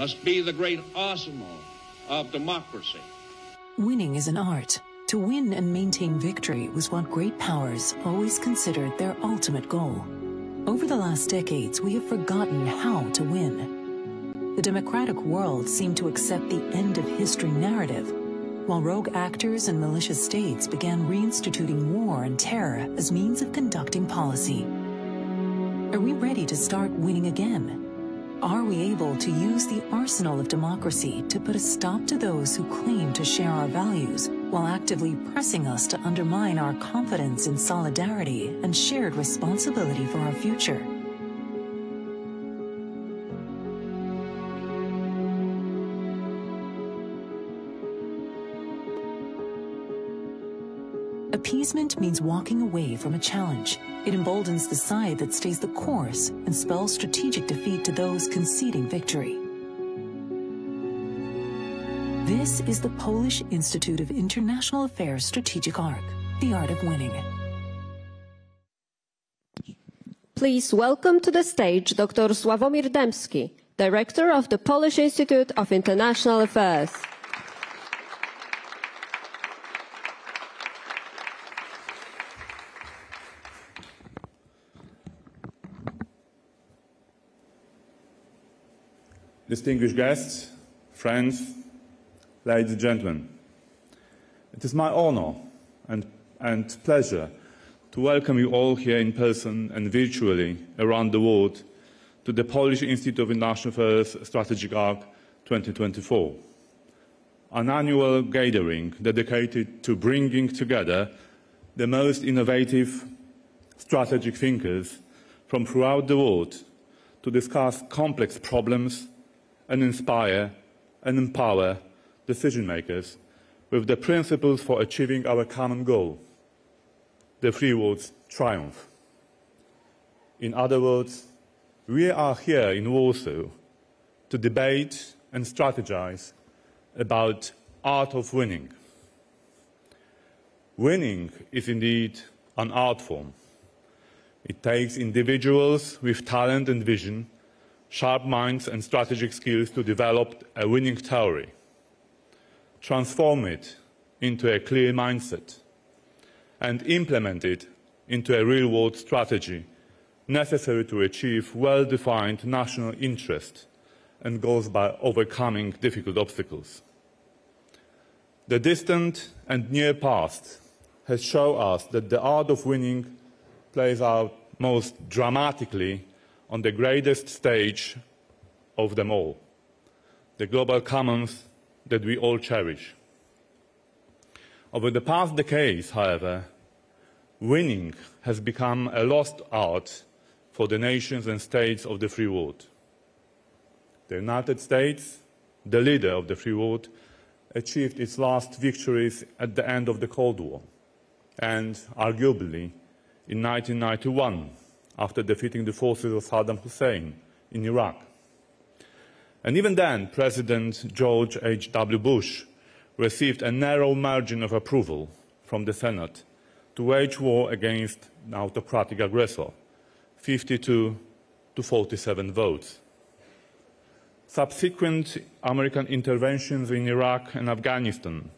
must be the great arsenal of democracy. Winning is an art. To win and maintain victory was what great powers always considered their ultimate goal. Over the last decades, we have forgotten how to win. The democratic world seemed to accept the end of history narrative, while rogue actors and malicious states began reinstituting war and terror as means of conducting policy. Are we ready to start winning again? Are we able to use the arsenal of democracy to put a stop to those who claim to share our values, while actively pressing us to undermine our confidence in solidarity and shared responsibility for our future? Appeasement means walking away from a challenge. It emboldens the side that stays the course and spells strategic defeat to those conceding victory. This is the Polish Institute of International Affairs Strategic Ark, the art of winning. Please welcome to the stage Dr. Sławomir Dębski, Director of the Polish Institute of International Affairs. Distinguished guests, friends, ladies and gentlemen, it is my honor and pleasure to welcome you all here in person and virtually around the world to the Polish Institute of International Affairs Strategic Ark 2024, an annual gathering dedicated to bringing together the most innovative strategic thinkers from throughout the world to discuss complex problems and inspire and empower decision makers with the principles for achieving our common goal, the free world's triumph. In other words, we are here in Warsaw to debate and strategize about art of winning. Winning is indeed an art form. It takes individuals with talent and vision, sharp minds and strategic skills to develop a winning theory, transform it into a clear mindset, and implement it into a real-world strategy necessary to achieve well-defined national interest and goals by overcoming difficult obstacles. The distant and near past has shown us that the art of winning plays out most dramatically on the greatest stage of them all, the global commons that we all cherish. Over the past decades, however, winning has become a lost art for the nations and states of the free world. The United States, the leader of the free world, achieved its last victories at the end of the Cold War, and arguably in 1991, after defeating the forces of Saddam Hussein in Iraq. And even then, President George H.W. Bush received a narrow margin of approval from the Senate to wage war against an autocratic aggressor, 52 to 47 votes. Subsequent American interventions in Iraq and Afghanistan,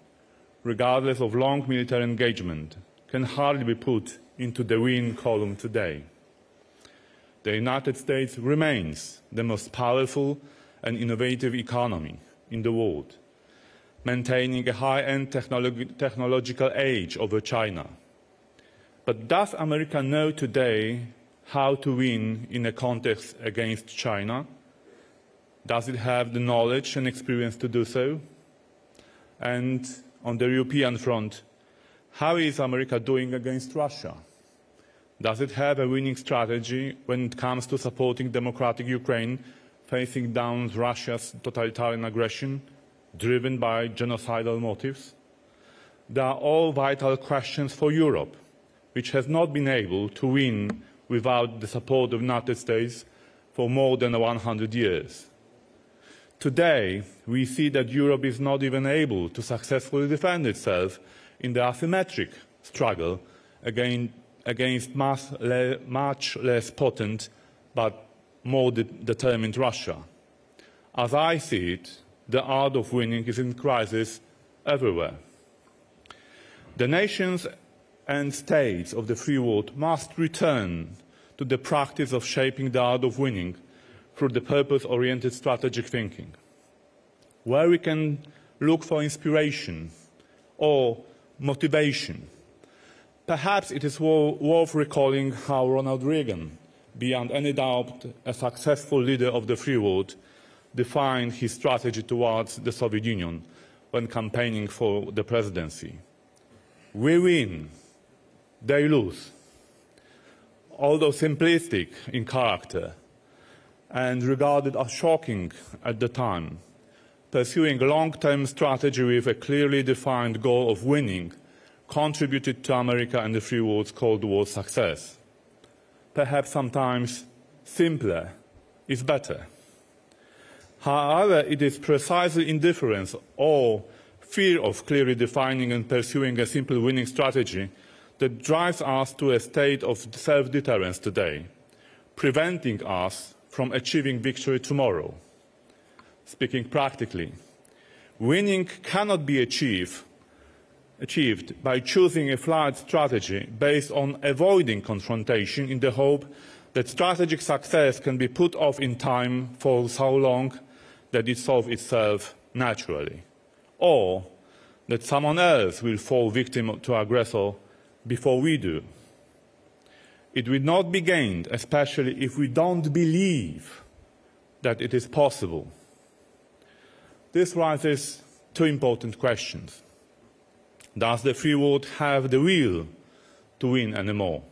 regardless of long military engagement, can hardly be put into the win column today. The United States remains the most powerful and innovative economy in the world, maintaining a high-end technological edge over China. But does America know today how to win in a context against China? Does it have the knowledge and experience to do so? And on the European front, how is America doing against Russia? Does it have a winning strategy when it comes to supporting democratic Ukraine facing down Russia's totalitarian aggression driven by genocidal motives? They are all vital questions for Europe, which has not been able to win without the support of the United States for more than 100 years. Today, we see that Europe is not even able to successfully defend itself in the asymmetric struggle against much less potent but more determined Russia. As I see it, the art of winning is in crisis everywhere. The nations and states of the free world must return to the practice of shaping the art of winning through the purpose-oriented strategic thinking, where we can look for inspiration or motivation. Perhaps it is worth recalling how Ronald Reagan, beyond any doubt a successful leader of the free world, defined his strategy towards the Soviet Union when campaigning for the presidency. We win, they lose. Although simplistic in character and regarded as shocking at the time, pursuing a long-term strategy with a clearly defined goal of winning contributed to America and the free world's Cold War success. Perhaps sometimes simpler is better. However, it is precisely indifference or fear of clearly defining and pursuing a simple winning strategy that drives us to a state of self-deterrence today, preventing us from achieving victory tomorrow. Speaking practically, winning cannot be achieved by choosing a flawed strategy based on avoiding confrontation in the hope that strategic success can be put off in time for so long that it solves itself naturally, or that someone else will fall victim to aggressor before we do. It will not be gained, especially if we don't believe that it is possible. This raises two important questions. Does the free world have the will to win anymore?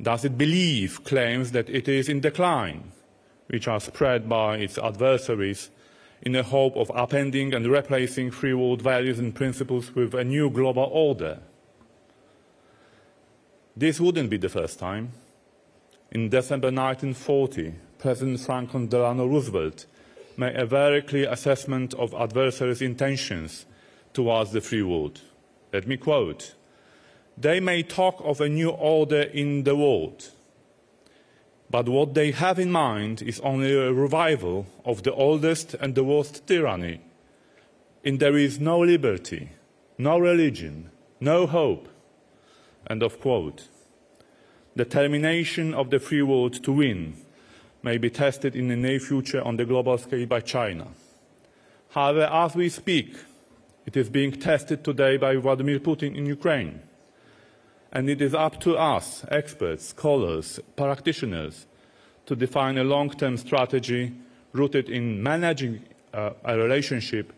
Does it believe claims that it is in decline, which are spread by its adversaries in the hope of appending and replacing free world values and principles with a new global order? This wouldn't be the first time. In December 1940, President Franklin Delano Roosevelt made a very clear assessment of adversaries' intentions towards the free world. Let me quote, "They may talk of a new order in the world, but what they have in mind is only a revival of the oldest and the worst tyranny. And there is no liberty, no religion, no hope." End of quote. The determination of the free world to win may be tested in the near future on the global scale by China. However, as we speak, it is being tested today by Vladimir Putin in Ukraine. And it is up to us, experts, scholars, practitioners, to define a long-term strategy rooted in managing a relationship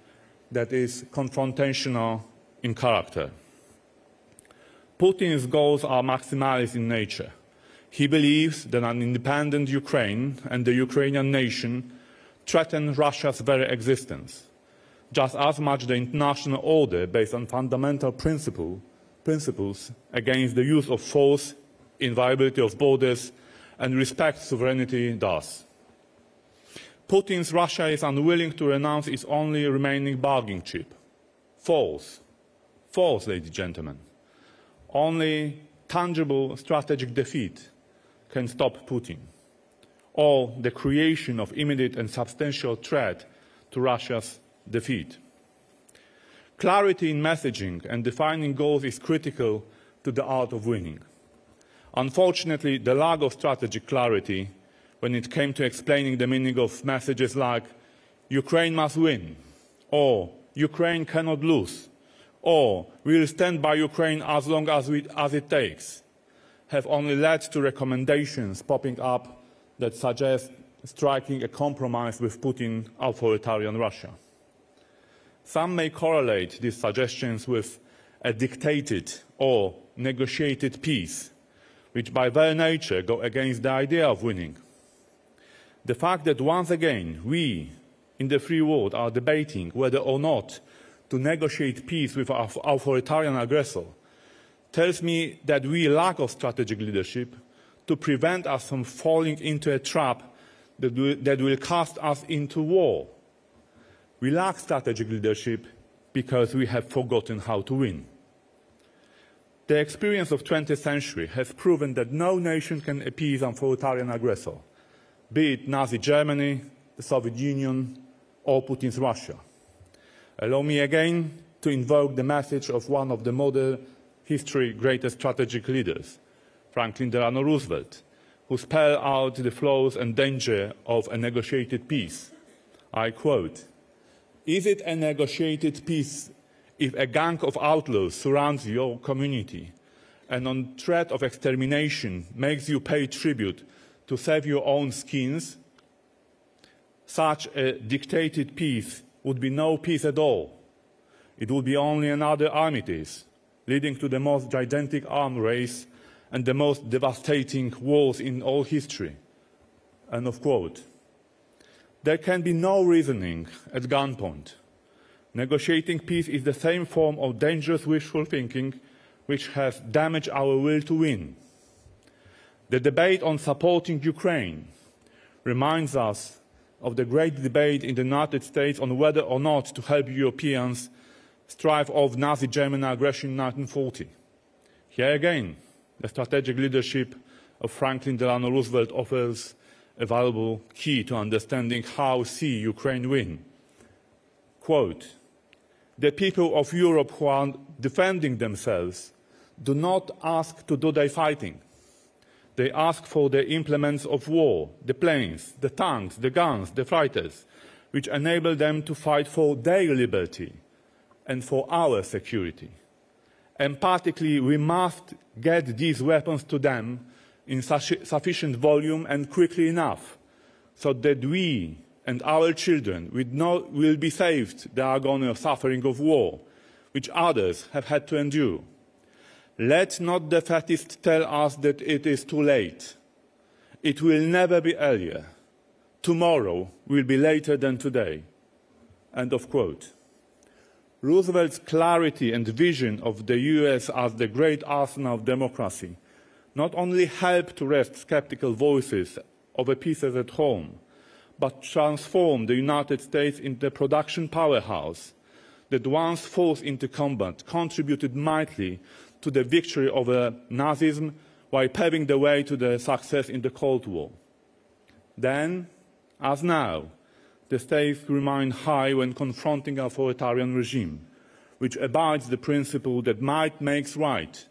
that is confrontational in character. Putin's goals are maximalist in nature. He believes that an independent Ukraine and the Ukrainian nation threaten Russia's very existence, just as much the international order based on fundamental principles against the use of force, inviolability of borders, and respect sovereignty does. Putin's Russia is unwilling to renounce its only remaining bargaining chip. Force. Force, ladies and gentlemen. Only tangible strategic defeat can stop Putin, or the creation of immediate and substantial threat to Russia's defeat. Clarity in messaging and defining goals is critical to the art of winning. Unfortunately, the lack of strategic clarity when it came to explaining the meaning of messages like "Ukraine must win," or "Ukraine cannot lose," or "We will stand by Ukraine as long as it takes," have only led to recommendations popping up that suggest striking a compromise with Putin's authoritarian Russia. Some may correlate these suggestions with a dictated or negotiated peace, which by their nature go against the idea of winning. The fact that once again we in the free world are debating whether or not to negotiate peace with our authoritarian aggressor tells me that we lack of strategic leadership to prevent us from falling into a trap that will cast us into war. We lack strategic leadership because we have forgotten how to win. The experience of the 20th century has proven that no nation can appease an authoritarian aggressor, be it Nazi Germany, the Soviet Union, or Putin's Russia. Allow me again to invoke the message of one of the modern history's greatest strategic leaders, Franklin Delano Roosevelt, who spelled out the flaws and danger of a negotiated peace. I quote, "Is it a negotiated peace if a gang of outlaws surrounds your community and on threat of extermination makes you pay tribute to save your own skins? Such a dictated peace would be no peace at all. It would be only another armistice, leading to the most gigantic arms race and the most devastating wars in all history." End of quote. There can be no reasoning at gunpoint. Negotiating peace is the same form of dangerous wishful thinking which has damaged our will to win. The debate on supporting Ukraine reminds us of the great debate in the United States on whether or not to help Europeans strive off Nazi German aggression in 1940. Here again, the strategic leadership of Franklin Delano Roosevelt offers a valuable key to understanding how see Ukraine win. Quote, "The people of Europe who are defending themselves do not ask to do their fighting. They ask for the implements of war, the planes, the tanks, the guns, the fighters, which enable them to fight for their liberty and for our security. Emphatically, we must get these weapons to them in sufficient volume and quickly enough so that we and our children will be saved the agony of suffering of war, which others have had to endure. Let not the defeatists tell us that it is too late. It will never be earlier. Tomorrow will be later than today." End of quote. Roosevelt's clarity and vision of the US as the great arsenal of democracy not only helped to rest skeptical voices of a peace at home, but transformed the United States into a production powerhouse that once forced into combat contributed mightily to the victory over Nazism while paving the way to the success in the Cold War. Then, as now, the stakes remain high when confronting an authoritarian regime, which abides the principle that might makes right.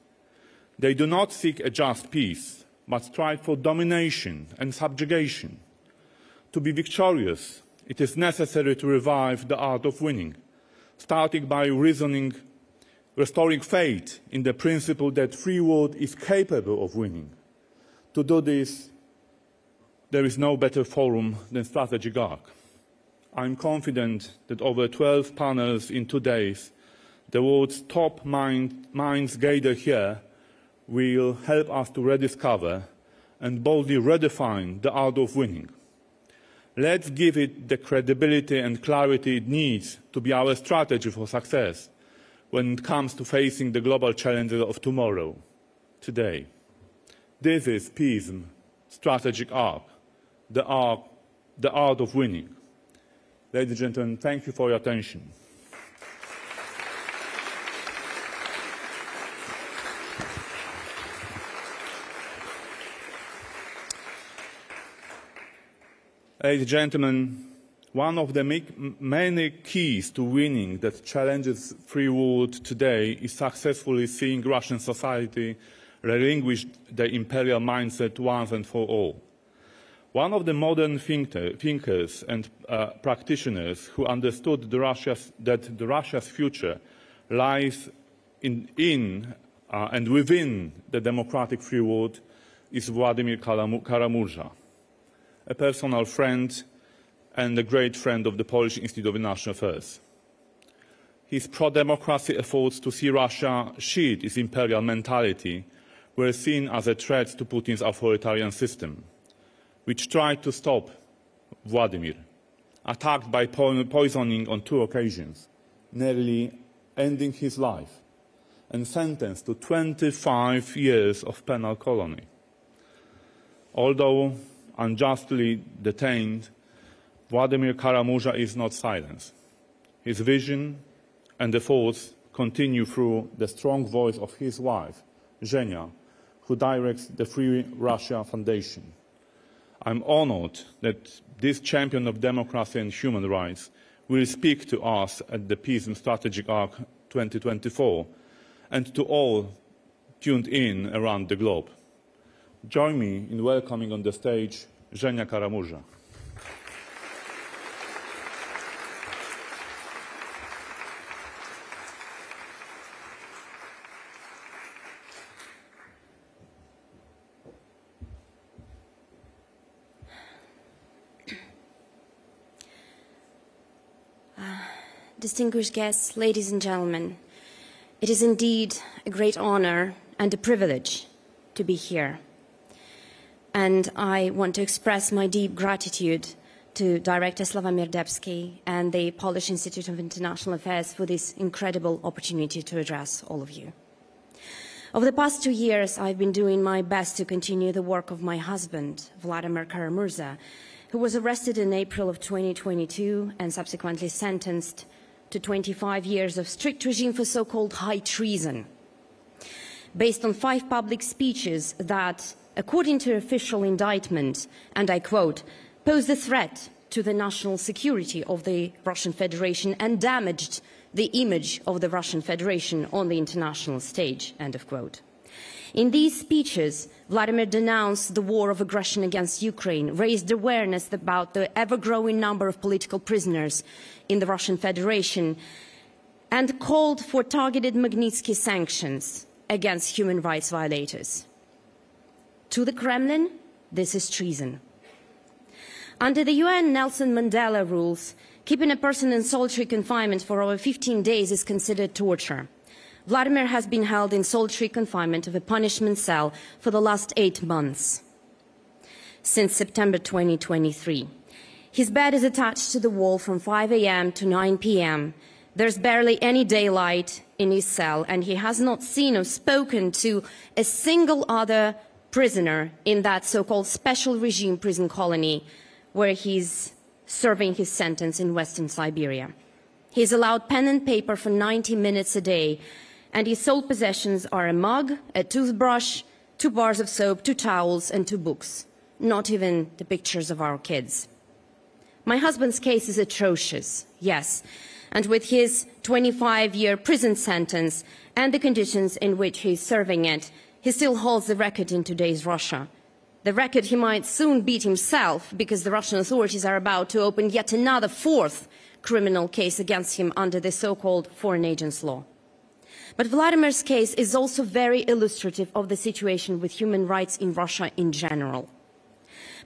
They do not seek a just peace, but strive for domination and subjugation. To be victorious, it is necessary to revive the art of winning, starting by restoring faith in the principle that free world is capable of winning. To do this, there is no better forum than Strategic Ark. I am confident that over 12 panels in 2 days, the world's top minds gathered here will help us to rediscover and boldly redefine the art of winning. Let's give it the credibility and clarity it needs to be our strategy for success when it comes to facing the global challenges of tomorrow, today. This is PISM Strategic Ark, the art of winning. Ladies and gentlemen, thank you for your attention. Ladies and gentlemen, one of the many keys to winning that challenges free world today is successfully seeing Russian society relinquish the imperial mindset once and for all. One of the modern thinkers and practitioners who understood that Russia's future lies in and within the democratic free world is Sławomir Kara-Murza, a personal friend and a great friend of the Polish Institute of International Affairs. His pro-democracy efforts to see Russia shed its imperial mentality were seen as a threat to Putin's authoritarian system, which tried to stop Vladimir, attacked by poisoning on 2 occasions, nearly ending his life, and sentenced to 25 years of penal colony. Although unjustly detained, Sławomir Kara-Murza is not silenced. His vision and efforts continue through the strong voice of his wife, Evgenia, who directs the Free Russia Foundation. I'm honored that this champion of democracy and human rights will speak to us at the PISM Strategic Ark 2024 and to all tuned in around the globe. Join me in welcoming on the stage Evgenia Kara-Murza. Distinguished guests, ladies and gentlemen, it is indeed a great honor and a privilege to be here. And I want to express my deep gratitude to Director Sławomir Dębski and the Polish Institute of International Affairs for this incredible opportunity to address all of you. Over the past 2 years, I've been doing my best to continue the work of my husband, Evgenia Kara-Murza, who was arrested in April of 2022 and subsequently sentenced to 25 years of strict regime for so-called high treason, based on 5 public speeches that, according to official indictment, and I quote, posed a threat to the national security of the Russian Federation and damaged the image of the Russian Federation on the international stage, end of quote. In these speeches, Vladimir denounced the war of aggression against Ukraine, raised awareness about the ever-growing number of political prisoners in the Russian Federation, and called for targeted Magnitsky sanctions against human rights violators. To the Kremlin, this is treason. Under the UN Nelson Mandela rules, keeping a person in solitary confinement for over 15 days is considered torture. Vladimir has been held in solitary confinement of a punishment cell for the last 8 months, since September 2023. His bed is attached to the wall from 5 a.m. to 9 p.m. There's barely any daylight in his cell, and he has not seen or spoken to a single other prisoner in that so-called special regime prison colony where he's serving his sentence in Western Siberia. He's allowed pen and paper for 90 minutes a day, and his sole possessions are a mug, a toothbrush, 2 bars of soap, 2 towels, and 2 books. Not even the pictures of our kids. My husband's case is atrocious, yes, and with his 25-year prison sentence and the conditions in which he's serving it, he still holds the record in today's Russia. The record he might soon beat himself, because the Russian authorities are about to open yet another 4th criminal case against him under the so-called foreign agents law. But Vladimir's case is also very illustrative of the situation with human rights in Russia in general.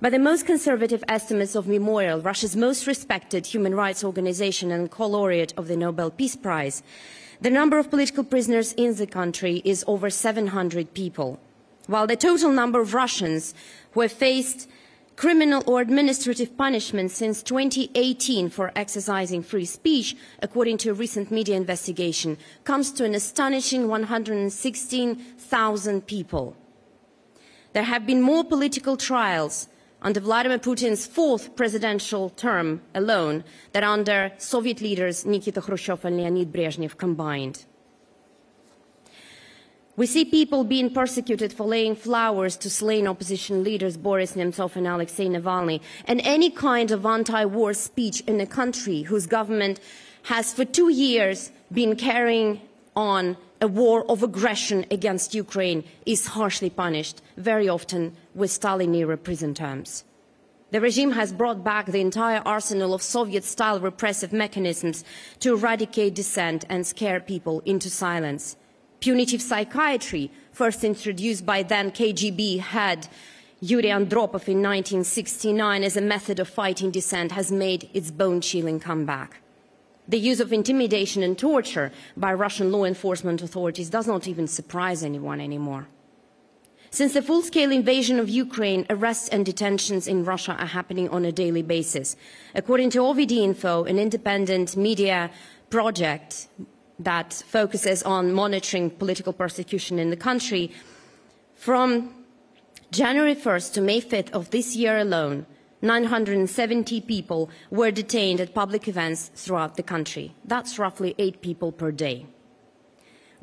By the most conservative estimates of Memorial, Russia's most respected human rights organization and co-laureate of the Nobel Peace Prize, the number of political prisoners in the country is over 700 people, while the total number of Russians who have faced criminal or administrative punishment since 2018 for exercising free speech, according to a recent media investigation, comes to an astonishing 116,000 people. There have been more political trials under Vladimir Putin's 4th presidential term alone than under Soviet leaders Nikita Khrushchev and Leonid Brezhnev combined. We see people being persecuted for laying flowers to slain opposition leaders Boris Nemtsov and Alexei Navalny, and any kind of anti-war speech in a country whose government has for 2 years been carrying on a war of aggression against Ukraine is harshly punished, very often with Stalin-era prison terms. The regime has brought back the entire arsenal of Soviet-style repressive mechanisms to eradicate dissent and scare people into silence. Punitive psychiatry, first introduced by then KGB head Yuri Andropov in 1969 as a method of fighting dissent, has made its bone-chilling comeback. The use of intimidation and torture by Russian law enforcement authorities does not even surprise anyone anymore. Since the full-scale invasion of Ukraine, arrests and detentions in Russia are happening on a daily basis. According to OVD Info, an independent media project that focuses on monitoring political persecution in the country, from January 1st to May 5th of this year alone, 970 people were detained at public events throughout the country. That's roughly 8 people per day.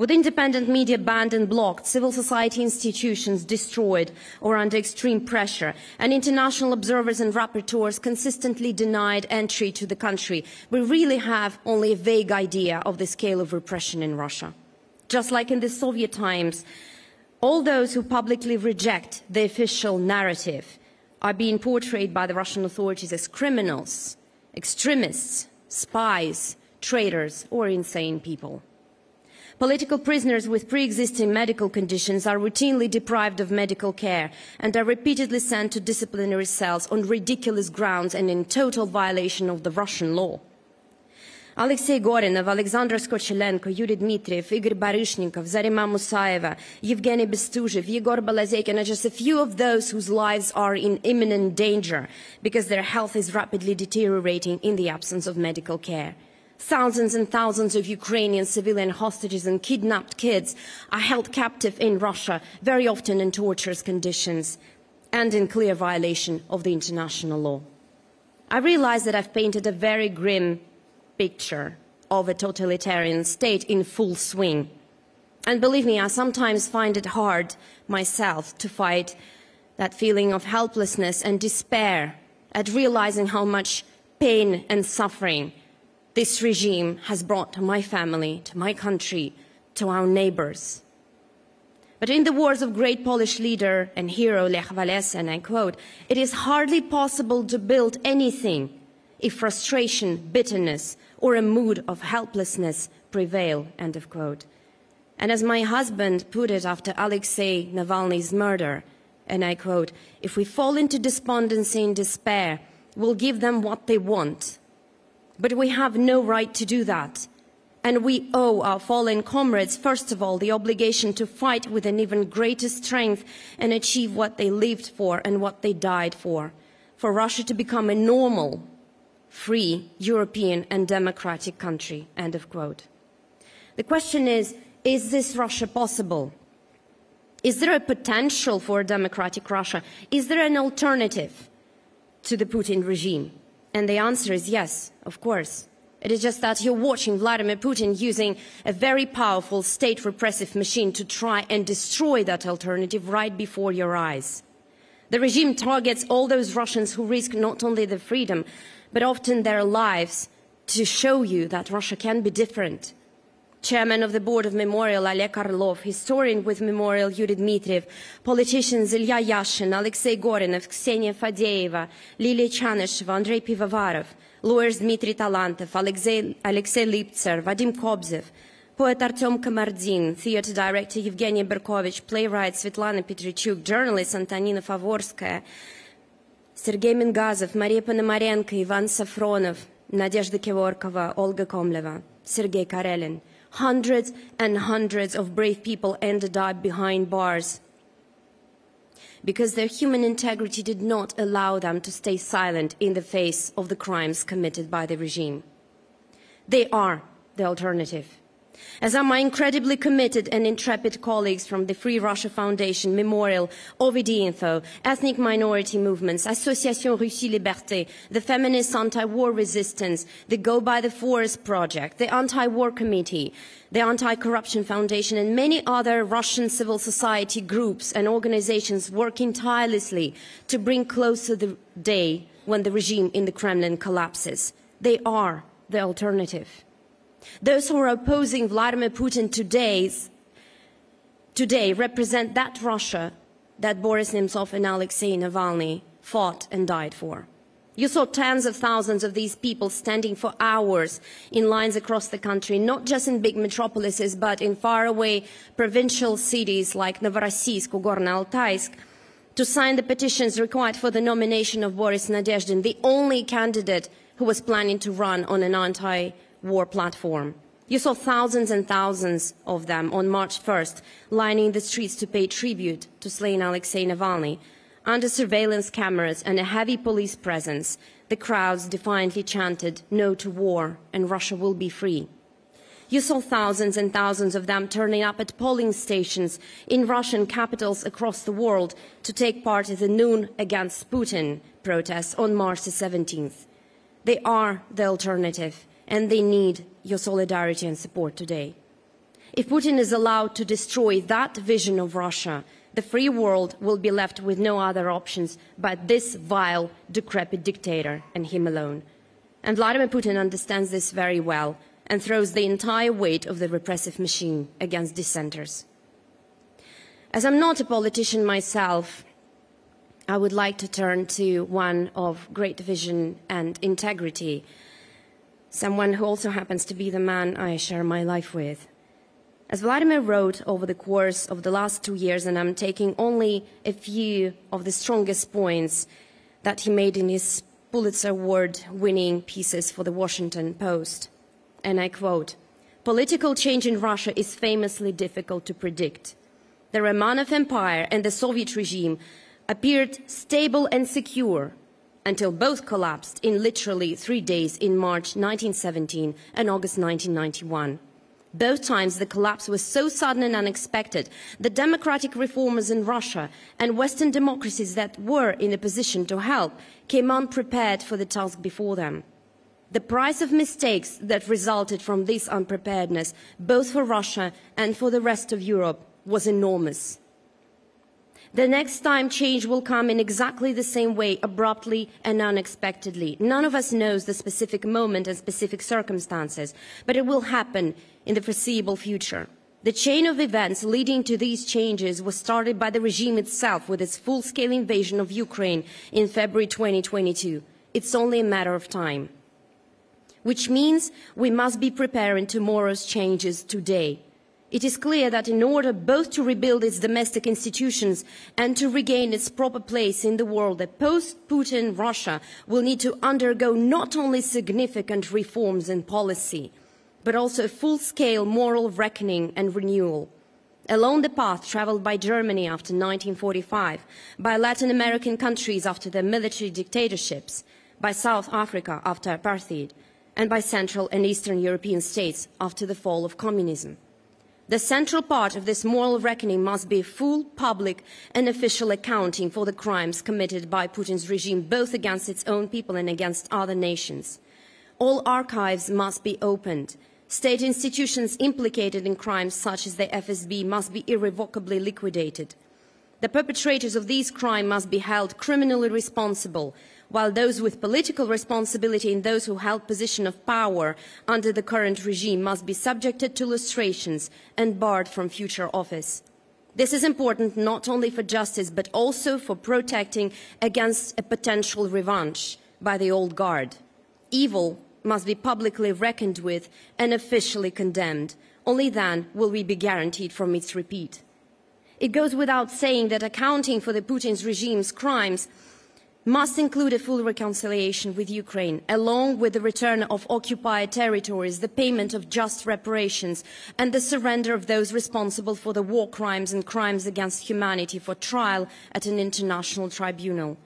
With independent media banned and blocked, civil society institutions destroyed or under extreme pressure, and international observers and rapporteurs consistently denied entry to the country, we really have only a vague idea of the scale of repression in Russia. Just like in the Soviet times, all those who publicly reject the official narrative are being portrayed by the Russian authorities as criminals, extremists, spies, traitors, or insane people. Political prisoners with pre-existing medical conditions are routinely deprived of medical care and are repeatedly sent to disciplinary cells on ridiculous grounds and in total violation of the Russian law. Alexei Gorinov, Alexander Skochelenko, Yuri Dmitriev, Igor Baryshnikov, Zarima Musaeva, Evgeny Bestuzhev, Yegor Balazeykin are just a few of those whose lives are in imminent danger because their health is rapidly deteriorating in the absence of medical care. Thousands and thousands of Ukrainian civilian hostages and kidnapped kids are held captive in Russia, very often in torturous conditions and in clear violation of the international law. I realize that I've painted a very grim picture of a totalitarian state in full swing. And believe me, I sometimes find it hard myself to fight that feeling of helplessness and despair at realizing how much pain and suffering this regime has brought to my family, to my country, to our neighbors. But in the words of great Polish leader and hero Lech Walesa, and I quote, "It is hardly possible to build anything if frustration, bitterness, or a mood of helplessness prevail," end of quote. And as my husband put it after Alexei Navalny's murder, and I quote, "If we fall into despondency and despair, we'll give them what they want. But we have no right to do that. And we owe our fallen comrades, first of all, the obligation to fight with an even greater strength and achieve what they lived for and what they died for Russia to become a normal, free, European and democratic country," end of quote. The question is this Russia possible? Is there a potential for a democratic Russia? Is there an alternative to the Putin regime? And the answer is yes, of course. It is just that you're watching Vladimir Putin using a very powerful state repressive machine to try and destroy that alternative right before your eyes. The regime targets all those Russians who risk not only their freedom, but often their lives to show you that Russia can be different. Chairman of the board of Memorial Oleg Orlov, historian with Memorial Yuri Dmitriev, politicians Ilya Yashin, Alexei Gorinov, Ksenia Fadeeva, Lilia Chanisheva, Andrei Pivovarov, lawyers Dmitry Talantov, Alexei Liptser, Vadim Kobzev, poet Artem Kamardin, theater director Evgeny Berkovich, playwright Svetlana Petrichuk, journalist Antonina Favorskaya, Sergei Mingazov, Maria Ponomarenko, Ivan Safronov, Nadezhda Kevorkova, Olga Komleva, Sergei Karelin. Hundreds and hundreds of brave people ended up behind bars because their human integrity did not allow them to stay silent in the face of the crimes committed by the regime. They are the alternative. As are my incredibly committed and intrepid colleagues from the Free Russia Foundation, Memorial, OVD-Info, ethnic minority movements, Association Russie Liberté, the Feminist Anti-War Resistance, the Go by the Forest Project, the Anti-War Committee, the Anti-Corruption Foundation, and many other Russian civil society groups and organizations working tirelessly to bring closer the day when the regime in the Kremlin collapses. They are the alternative. Those who are opposing Vladimir Putin today represent that Russia that Boris Nemtsov and Alexei Navalny fought and died for. You saw tens of thousands of these people standing for hours in lines across the country, not just in big metropolises, but in faraway provincial cities like Novorossiysk or Gorno-Altaysk, to sign the petitions required for the nomination of Boris Nadezhdin, the only candidate who was planning to run on an anti-war platform. You saw thousands and thousands of them on March 1st lining the streets to pay tribute to slain Alexei Navalny. Under surveillance cameras and a heavy police presence, the crowds defiantly chanted, "No to war, and Russia will be free." You saw thousands and thousands of them turning up at polling stations in Russian capitals across the world to take part in the Noon Against Putin protests on March the 17th. They are the alternative, and they need your solidarity and support today. If Putin is allowed to destroy that vision of Russia, the free world will be left with no other options but this vile, decrepit dictator and him alone. And Vladimir Putin understands this very well and throws the entire weight of the repressive machine against dissenters. As I'm not a politician myself, I would like to turn to one of great vision and integrity, someone who also happens to be the man I share my life with. As Vladimir wrote over the course of the last 2 years, and I'm taking only a few of the strongest points that he made in his Pulitzer Award-winning pieces for the Washington Post, and I quote, "Political change in Russia is famously difficult to predict. The Romanov Empire and the Soviet regime appeared stable and secure until both collapsed in literally 3 days in March 1917 and August 1991. Both times the collapse was so sudden and unexpected that democratic reformers in Russia and Western democracies that were in a position to help came unprepared for the task before them. The price of mistakes that resulted from this unpreparedness, both for Russia and for the rest of Europe, was enormous. The next time change will come in exactly the same way, abruptly and unexpectedly. None of us knows the specific moment and specific circumstances, but it will happen in the foreseeable future. The chain of events leading to these changes was started by the regime itself with its full-scale invasion of Ukraine in February 2022. It's only a matter of time. Which means we must be preparing tomorrow's changes today. It is clear that in order both to rebuild its domestic institutions and to regain its proper place in the world, a post-Putin Russia will need to undergo not only significant reforms in policy, but also a full-scale moral reckoning and renewal. Along the path traveled by Germany after 1945, by Latin American countries after their military dictatorships, by South Africa after apartheid, and by Central and Eastern European states after the fall of communism. The central part of this moral reckoning must be full, public and official accounting for the crimes committed by Putin's regime, both against its own people and against other nations. All archives must be opened. State institutions implicated in crimes such as the FSB must be irrevocably liquidated. The perpetrators of these crimes must be held criminally responsible, while those with political responsibility and those who held positions of power under the current regime must be subjected to lustrations and barred from future office. This is important not only for justice, but also for protecting against a potential revanche by the old guard. Evil must be publicly reckoned with and officially condemned. Only then will we be guaranteed from its repeat. It goes without saying that accounting for the Putin's regime's crimes must include a full reconciliation with Ukraine, along with the return of occupied territories, the payment of just reparations, and the surrender of those responsible for the war crimes and crimes against humanity for trial at an international tribunal.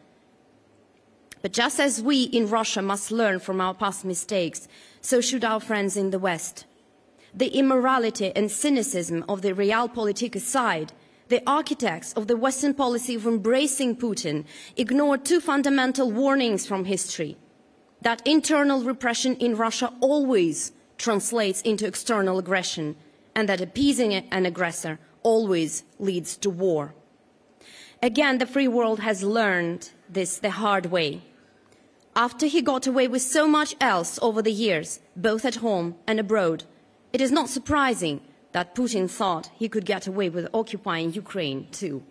But just as we in Russia must learn from our past mistakes, so should our friends in the West. The immorality and cynicism of the realpolitik aside, the architects of the Western policy of embracing Putin ignored two fundamental warnings from history: that internal repression in Russia always translates into external aggression, and that appeasing an aggressor always leads to war. Again, the free world has learned this the hard way. After he got away with so much else over the years, both at home and abroad, it is not surprising that Putin thought he could get away with occupying Ukraine too.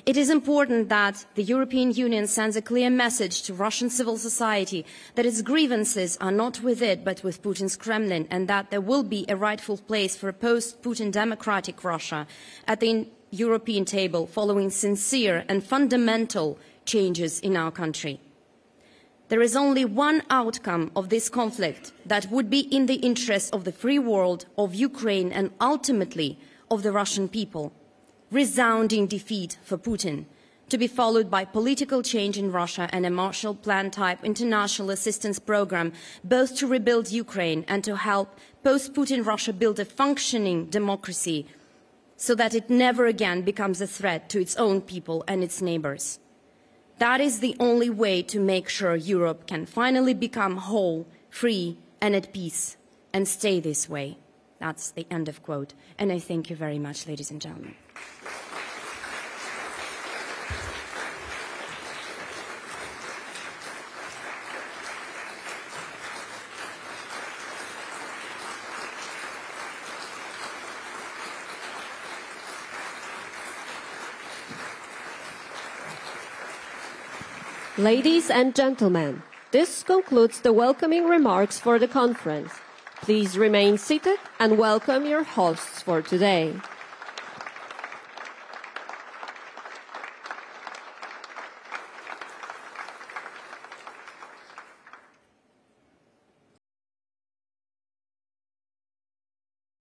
It is important that the European Union sends a clear message to Russian civil society that its grievances are not with it but with Putin's Kremlin, and that there will be a rightful place for a post-Putin democratic Russia at the European table following sincere and fundamental changes in our country. There is only one outcome of this conflict that would be in the interest of the free world, of Ukraine, and ultimately of the Russian people: resounding defeat for Putin, to be followed by political change in Russia and a Marshall Plan-type international assistance program, both to rebuild Ukraine and to help post-Putin Russia build a functioning democracy so that it never again becomes a threat to its own people and its neighbors. That is the only way to make sure Europe can finally become whole, free and at peace, and stay this way. That's the end of quote. And I thank you very much, ladies and gentlemen. Ladies and gentlemen, this concludes the welcoming remarks for the conference. Please remain seated and welcome your hosts for today.